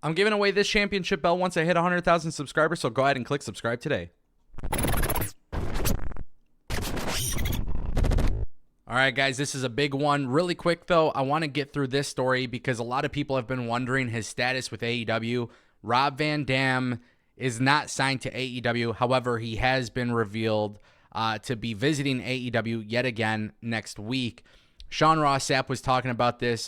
I'm giving away this championship belt once I hit 100,000 subscribers, so go ahead and click subscribe today. All right, guys, this is a big one. Really quick, though, I want to get through this story because a lot of people have been wondering his status with AEW. Rob Van Dam is not signed to AEW. However, he has been revealed to be visiting AEW yet again next week. Sean Ross Sapp was talking about this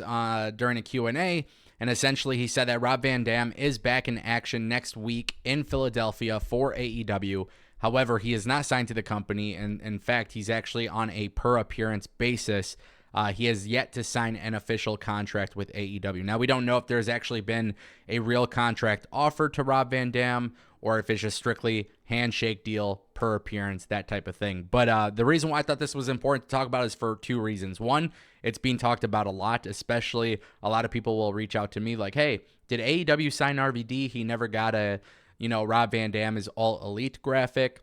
during a Q&A, and essentially he said that Rob Van Dam is back in action next week in Philadelphia for AEW. However, he is not signed to the company, and in fact, he's actually on a per-appearance basis. He has yet to sign an official contract with AEW. Now, we don't know if there's actually been a real contract offered to Rob Van Dam or if it's just strictly handshake deal, per appearance, that type of thing. But the reason why I thought this was important to talk about is for two reasons. One, it's being talked about a lot, especially a lot of people will reach out to me like, hey, did AEW sign RVD? He never got a, Rob Van Dam is all elite graphic.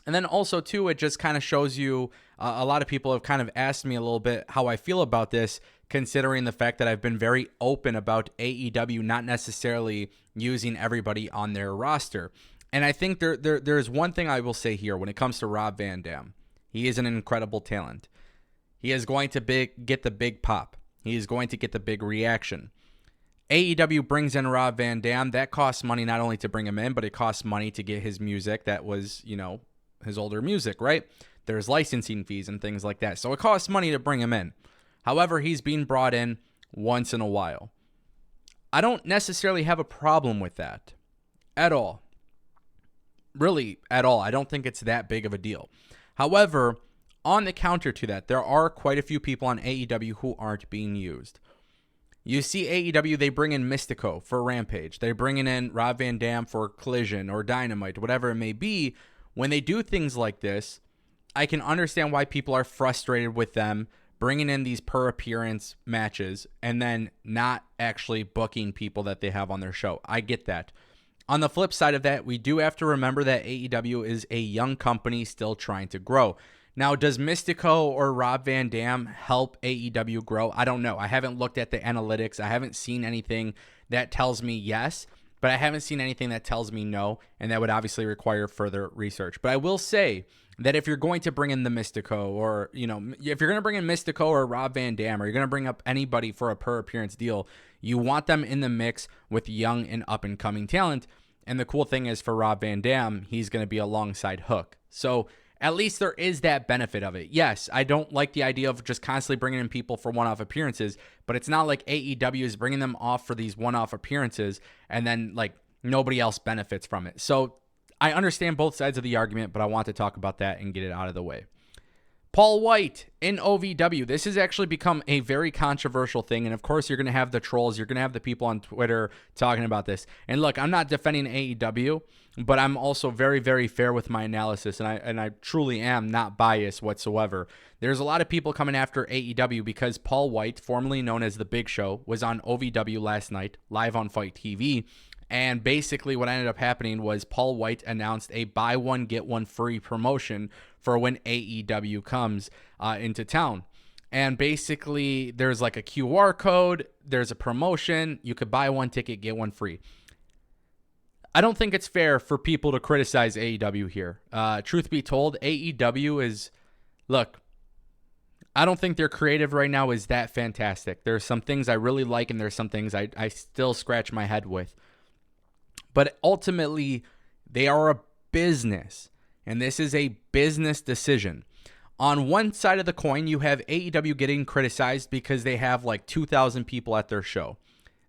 And then also, too, it just kind of shows you, a lot of people have kind of asked me a little bit how I feel about this, considering the fact that I've been very open about AEW not necessarily using everybody on their roster. And I think there's one thing I will say here when it comes to Rob Van Dam. He is an incredible talent. He is going to get the big pop. He is going to get the big reaction. AEW brings in Rob Van Dam. That costs money not only to bring him in, but it costs money to get his music that was, his older music, right? There's licensing fees and things like that. So it costs money to bring him in. However, he's being brought in once in a while. I don't necessarily have a problem with that at all. Really, at all. I don't think it's that big of a deal. However, on the counter to that, there are quite a few people on AEW who aren't being used. You see AEW, they bring in Mystico for Rampage. They're bringing in Rob Van Dam for Collision or Dynamite, whatever it may be. When they do things like this, I can understand why people are frustrated with them bringing in these per appearance matches and then not actually booking people that they have on their show. I get that. On the flip side of that, we do have to remember that AEW is a young company still trying to grow. Now, does Mystico or Rob Van Dam help AEW grow? I don't know. I haven't looked at the analytics. I haven't seen anything that tells me yes, but I haven't seen anything that tells me no, and that would obviously require further research. But I will say that if you're going to bring in the Mystico or, if you're going to bring in Mystico or Rob Van Dam, or you're going to bring up anybody for a per appearance deal, you want them in the mix with young and up and coming talent. And the cool thing is for Rob Van Dam, he's going to be alongside Hook. So at least there is that benefit of it. Yes, I don't like the idea of just constantly bringing in people for one-off appearances, but it's not like AEW is bringing them off for these one-off appearances and then nobody else benefits from it. So I understand both sides of the argument, but I want to talk about that and get it out of the way. Paul White in OVW. This has actually become a very controversial thing. And of course, you're going to have the trolls. You're going to have the people on Twitter talking about this. And look, I'm not defending AEW, but I'm also very, very fair with my analysis. And I truly am not biased whatsoever. There's a lot of people coming after AEW because Paul White, formerly known as The Big Show, was on OVW last night, live on Fight TV. And basically what ended up happening was Paul White announced a buy one, get one free promotion for when AEW comes into town. And basically there's a QR code, there's a promotion, you could buy one ticket, get one free. I don't think it's fair for people to criticize AEW here. Truth be told, AEW is, look, I don't think their creative right now is that fantastic. There's some things I really like and there's some things I still scratch my head with. But ultimately, they are a business, and this is a business decision. On one side of the coin, you have AEW getting criticized because they have 2,000 people at their show.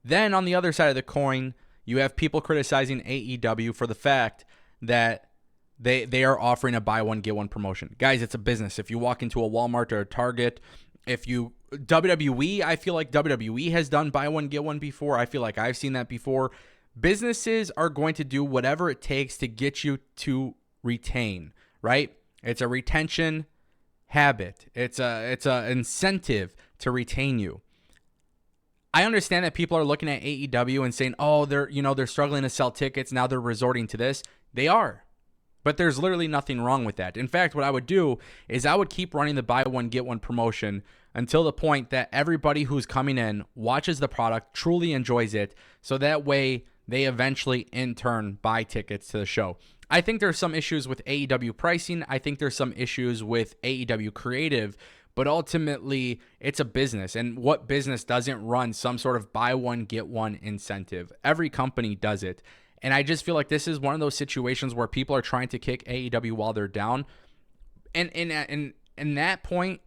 Then on the other side of the coin, you have people criticizing AEW for the fact that they are offering a buy one, get one promotion. Guys, it's a business. If you walk into a Walmart or a Target, WWE, I feel like WWE has done buy one, get one before. I feel like I've seen that before. Businesses are going to do whatever it takes to get you to retain, right? It's a retention habit. It's a incentive to retain you. I understand that people are looking at AEW and saying, "Oh, they're struggling to sell tickets, now they're resorting to this." They are. But there's literally nothing wrong with that. In fact, what I would do is I would keep running the buy one, get one promotion until the point that everybody who's coming in watches the product, truly enjoys it, so that way they eventually in turn buy tickets to the show. I think there's some issues with AEW pricing. I think there's some issues with AEW creative, but ultimately it's a business, and what business doesn't run some sort of buy one, get one incentive? Every company does it. And I just feel like this is one of those situations where people are trying to kick AEW while they're down. And in that point,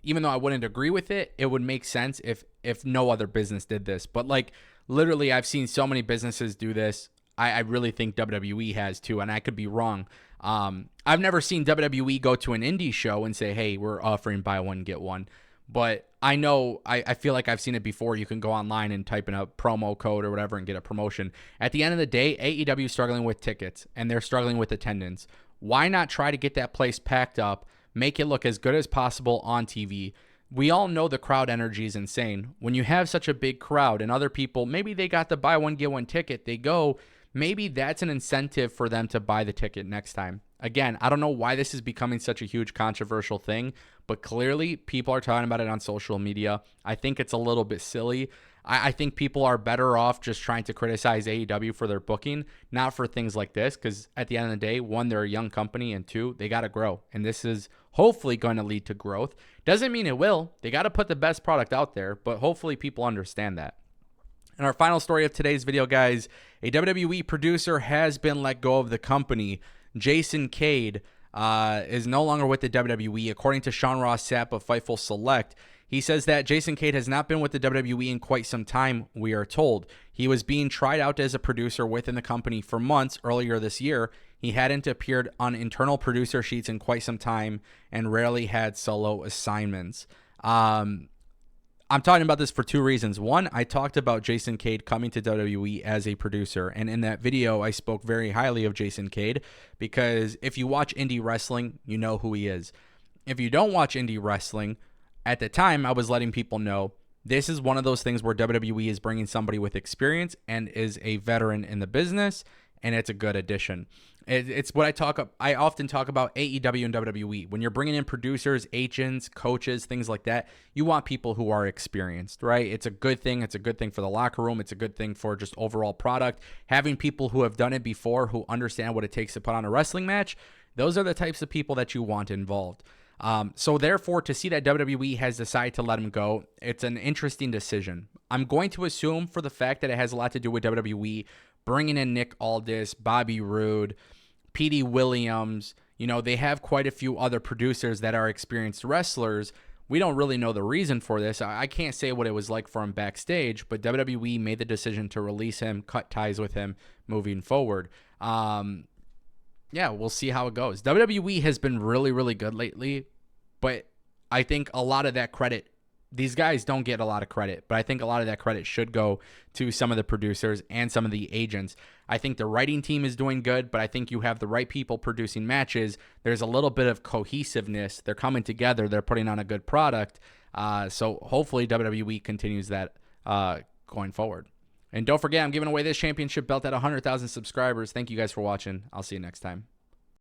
even though I wouldn't agree with it, it would make sense if no other business did this. But like literally, I've seen so many businesses do this. I really think WWE has too, and I could be wrong. I've never seen WWE go to an indie show and say, hey, we're offering buy one, get one. But I know, I feel like I've seen it before. You can go online and type in a promo code or whatever and get a promotion. At the end of the day, AEW is struggling with tickets, and they're struggling with attendance. Why not try to get that place packed up, make it look as good as possible on TV? We all know the crowd energy is insane. When you have such a big crowd and other people, maybe they got the buy one, get one ticket, they go, maybe that's an incentive for them to buy the ticket next time. Again, I don't know why this is becoming such a huge controversial thing, but clearly people are talking about it on social media. I think it's a little bit silly. I think people are better off just trying to criticize AEW for their booking, not for things like this, because at the end of the day, one, they're a young company, and two, they got to grow. And this is hopefully going to lead to growth. Doesn't mean it will. They got to put the best product out there, but hopefully people understand that. And our final story of today's video, guys, a WWE producer has been let go of the company. Jason Cade is no longer with the WWE. According to Sean Ross Sapp of Fightful Select, he says that Jason Cade has not been with the WWE in quite some time, we are told. He was being tried out as a producer within the company for months earlier this year. He hadn't appeared on internal producer sheets in quite some time and rarely had solo assignments. I'm talking about this for two reasons. One, I talked about Jason Cade coming to WWE as a producer, and in that video, I spoke very highly of Jason Cade because if you watch indie wrestling, you know who he is. If you don't watch indie wrestling, at the time, I was letting people know this is one of those things where WWE is bringing somebody with experience and is a veteran in the business, and it's a good addition. It's what I often talk about AEW and WWE. When you're bringing in producers, agents, coaches, things like that, you want people who are experienced, right? It's a good thing. It's a good thing for the locker room. It's a good thing for just overall product. Having people who have done it before, who understand what it takes to put on a wrestling match, those are the types of people that you want involved. So therefore, to see that WWE has decided to let him go, it's an interesting decision. I'm going to assume for the fact that it has a lot to do with WWE bringing in Nick Aldis, Bobby Roode, Petey Williams. You know, they have quite a few other producers that are experienced wrestlers. We don't really know the reason for this. I can't say what it was like for him backstage, but WWE made the decision to release him, cut ties with him moving forward. Yeah, we'll see how it goes. WWE has been really, really good lately, but I think a lot of that credit, these guys don't get a lot of credit, but I think a lot of that credit should go to some of the producers and some of the agents. I think the writing team is doing good, but I think you have the right people producing matches. There's a little bit of cohesiveness. They're coming together. They're putting on a good product. So hopefully WWE continues that going forward. And don't forget, I'm giving away this championship belt at 100,000 subscribers. Thank you guys for watching. I'll see you next time.